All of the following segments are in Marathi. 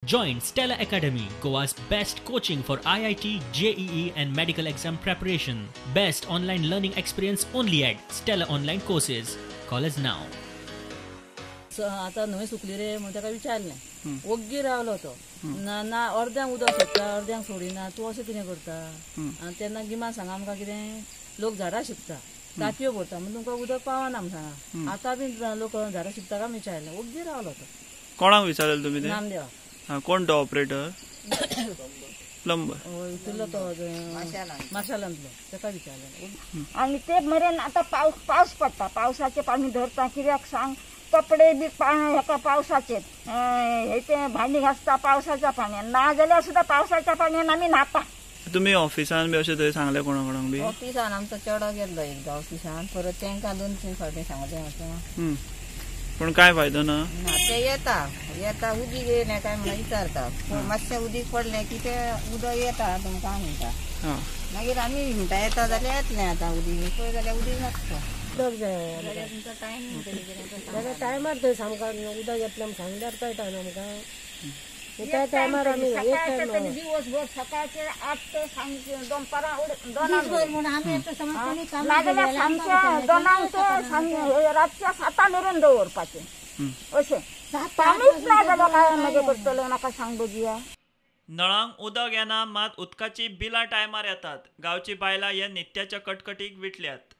Join Stella Academy, Goa's best coaching for IIT, JEE and medical exam preparation. Best online learning experience only at Stella Online Courses. Call us now. आता न्हंय सुकली रे म्हणून ताका विचारलें ओग्गी रावलो तो ना अर्द्यांक उदक सोदता अर्द्यांक सोडिना तूं अशें कितें करता आनी तेन्ना गिमा सांगा आमकां कितें लोक झाडां शिंपता टाकयो भरता म्हणून तुमकां उदक पावना म्हण सांगा आतां बी लोक झाडां शिंपता काय विचारलें ओग्गी रावलो तो कोणाक विचारलें तुमी ते नामदेवा कोण तो ऑपरेटर प्लंबर इतलो तो माशेलांतलो ताका विचारलें आनी ते मेरेन आतां पावस पडटा पावसाचें पाणी धरता कित्याक सांग कपडे बी हेका पावसाचे हे ते भांडी घासता पावसाच्या पाण्यान ना जाल्यार सुद्दां पावसाच्या पाण्यान आमी न्हाता. तुम्ही ऑफिसान बी अशें थंय सांगलें कोणाक बी ऑफिसान आमचो चेडो गेल्लो एकदां ऑफिसान परत तांकां 2-3 फावटी सांगलें वचून पण काय फायदो ना ते येता उदीक येयलें काय म्हणून विचारता मातशें उदीक पडलें की ते उदक येता तुमकां म्हणटा मागीर आमी म्हणटा येता जाल्यार येतलें आतां उदीक पळय जाल्यार उदीक नासता उदक जाय जाल्यार टायमार थंय सामका उदक येतलें म्हण सांगल्यार कळटा न्हू आमकां त्या टायमार आमी दिवसभर सकाळचे 8 ते सांजचे दनपारां 2 रातच्या 7 मेरेन दवरपाचें अशें पाणीच ना जाल्यार काय मजा करतलो नाका सांग बघुया. नळांक उदक येना मात उदकाची बिलां टायमार येतात. गांवची बायलां हे नित्याच्या कटकटीक विटल्यात.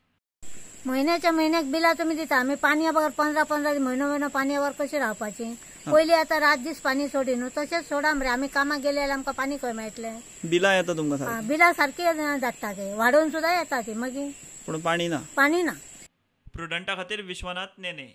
महिन्याच्या महिन्याक बिलां तुमी दिता आमी पाणयावर 15 म्हयनो पाणयावर कशें रावपाचें पयलीं आतां रात दीस पाणी सोडी न्हू तशेंच सोडा मरे आमी कामाक गेले जाल्यार आमकां पाणी खंय मेळटलें बिलां येता तुमकां बिलां सारकी धाडटा ते वाडोवन सुद्दां येता ती मागीर पूण पाणी ना पाणी ना. प्रुडंटा खातीर विश्वनाथ नेने.